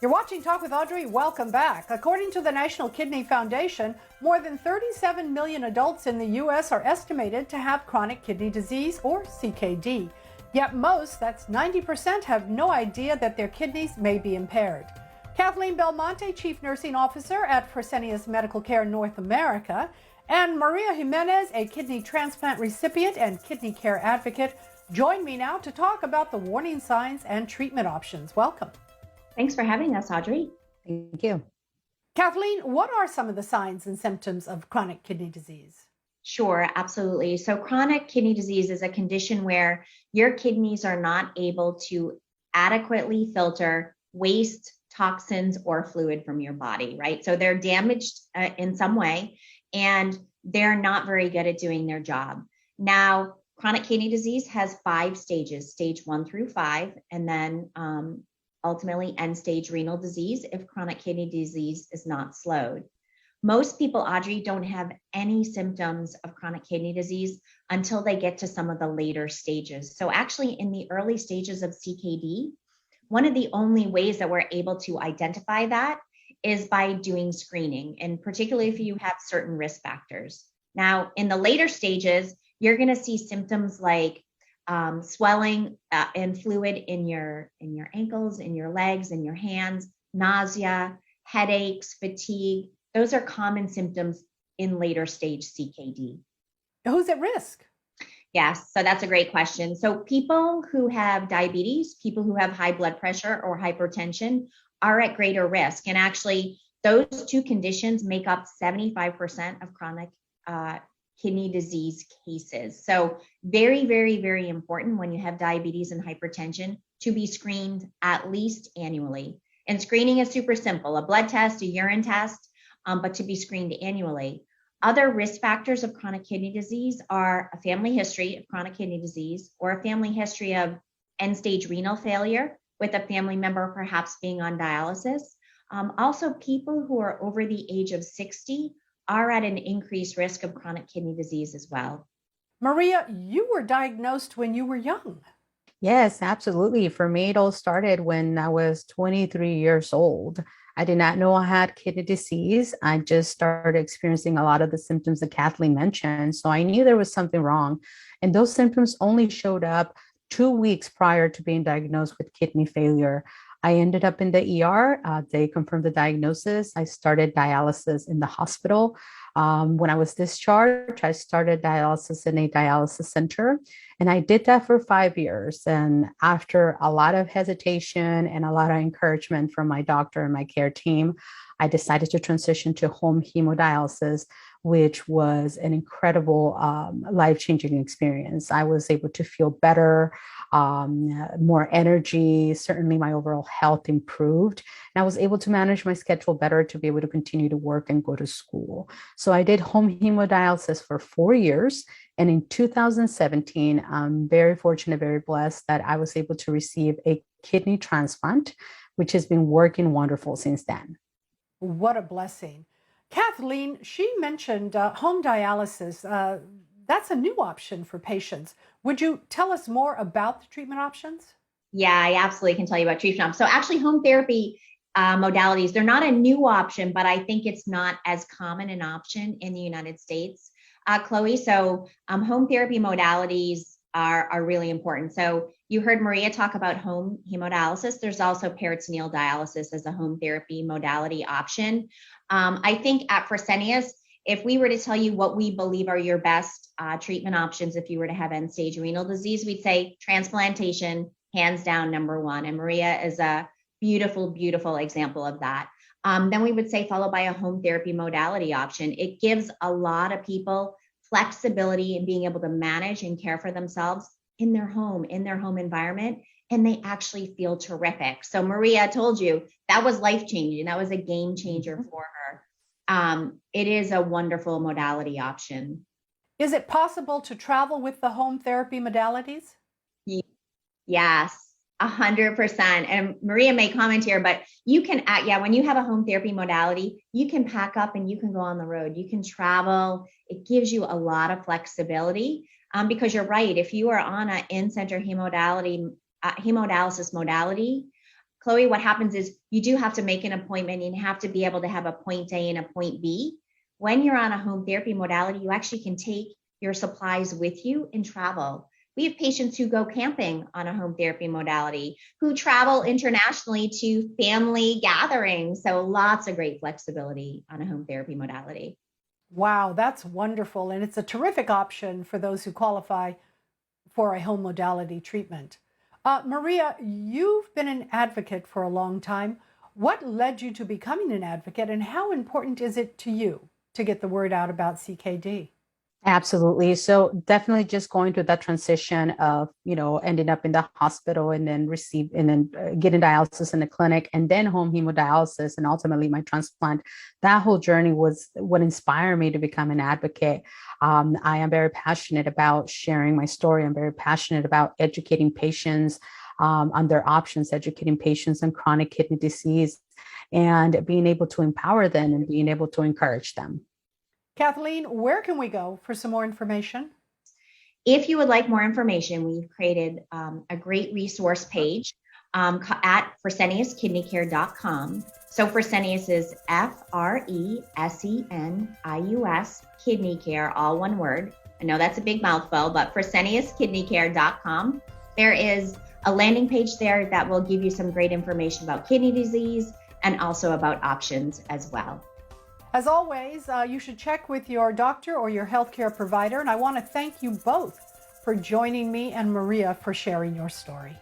You're watching Talk with Audrey. Welcome back. According to the National Kidney Foundation, more than 37 million adults in the U.S. are estimated to have chronic kidney disease, or CKD. Yet most, that's 90%, have no idea that their kidneys may be impaired. Kathleen Belmonte, Chief Nursing Officer at Fresenius Medical Care North America, and Maria Jimenez, a kidney transplant recipient and kidney care advocate, join me now to talk about the warning signs and treatment options. Welcome. Thanks for having us, Audrey. Thank you. Kathleen, what are some of the signs and symptoms of chronic kidney disease? Sure, absolutely. So chronic kidney disease is a condition where your kidneys are not able to adequately filter waste, toxins, or fluid from your body, right? So they're damaged in some way, and they're not very good at doing their job. Now, chronic kidney disease has 5 stages, stage 1 through 5, and then ultimately end-stage renal disease if chronic kidney disease is not slowed. Most people, Audrey, don't have any symptoms of chronic kidney disease until they get to some of the later stages. So actually in the early stages of CKD, one of the only ways that we're able to identify that is by doing screening, and particularly if you have certain risk factors. Now, in the later stages, you're gonna see symptoms like swelling and fluid in your ankles, in your legs, in your hands, nausea, headaches, fatigue. Those are common symptoms in later stage CKD. Who's at risk? Yes, so that's a great question. So people who have diabetes, people who have high blood pressure or hypertension are at greater risk. And actually, those 2 conditions make up 75% of chronic kidney disease cases. So very, very, very important when you have diabetes and hypertension to be screened at least annually. And screening is super simple, a blood test, a urine test, but to be screened annually. Other risk factors of chronic kidney disease are a family history of chronic kidney disease or a family history of end-stage renal failure with a family member perhaps being on dialysis. Also, people who are over the age of 60 are at an increased risk of chronic kidney disease as well. Maria, you were diagnosed when you were young. Yes, absolutely. For me, it all started when I was 23 years old. I did not know I had kidney disease. I just started experiencing a lot of the symptoms that Kathleen mentioned. So I knew there was something wrong. And those symptoms only showed up 2 weeks prior to being diagnosed with kidney failure. I ended up in the ER. They confirmed the diagnosis. I started dialysis in the hospital. When I was discharged, I started dialysis in a dialysis center. And I did that for 5 years. And after a lot of hesitation and a lot of encouragement from my doctor and my care team, I decided to transition to home hemodialysis, which was an incredible life-changing experience. I was able to feel better, more energy. Certainly my overall health improved. And I was able to manage my schedule better to be able to continue to work and go to school. So I did home hemodialysis for 4 years. And in 2017, I'm very fortunate, very blessed that I was able to receive a kidney transplant, which has been working wonderful since then. What a blessing. Kathleen, she mentioned home dialysis. That's a new option for patients. Would you tell us more about the treatment options? Yeah, I absolutely can tell you about treatment options. So actually home therapy modalities, they're not a new option, but I think it's not as common an option in the United States, Chloe. So home therapy modalities are really important. So you heard Maria talk about home hemodialysis. There's also peritoneal dialysis as a home therapy modality option. I think at Fresenius, if we were to tell you what we believe are your best treatment options if you were to have end-stage renal disease, we'd say transplantation, hands down, number 1. And Maria is a beautiful, beautiful example of that. Then we would say followed by a home therapy modality option. It gives a lot of people flexibility in being able to manage and care for themselves in their home environment, and they actually feel terrific. So Maria told you that was life-changing. That was a game changer for her. It is a wonderful modality option. Is it possible to travel with the home therapy modalities? Yes, 100%. And Maria may comment here, but you can, when you have a home therapy modality, you can pack up and you can go on the road. You can travel. It gives you a lot of flexibility because you're right. If you are on an in-center hemodialysis modality, Chloe, what happens is you do have to make an appointment and you have to be able to have a point A and a point B. When you're on a home therapy modality, you actually can take your supplies with you and travel. We have patients who go camping on a home therapy modality, who travel internationally to family gatherings. So lots of great flexibility on a home therapy modality. Wow, that's wonderful. And it's a terrific option for those who qualify for a home modality treatment. Maria, you've been an advocate for a long time. What led you to becoming an advocate, and how important is it to you to get the word out about CKD? Absolutely. So definitely just going through that transition of, ending up in the hospital and then getting dialysis in the clinic and then home hemodialysis and ultimately my transplant. That whole journey was what inspired me to become an advocate. I am very passionate about sharing my story. I'm very passionate about educating patients on their options, educating patients on chronic kidney disease and being able to empower them and being able to encourage them. Kathleen, where can we go for some more information? If you would like more information, we've created a great resource page at freseniuskidneycare.com. So Fresenius is Fresenius Kidney Care, all one word. I know that's a big mouthful, but freseniuskidneycare.com. There is a landing page there that will give you some great information about kidney disease and also about options as well. As always, you should check with your doctor or your healthcare provider. And I want to thank you both for joining me and Maria for sharing your story.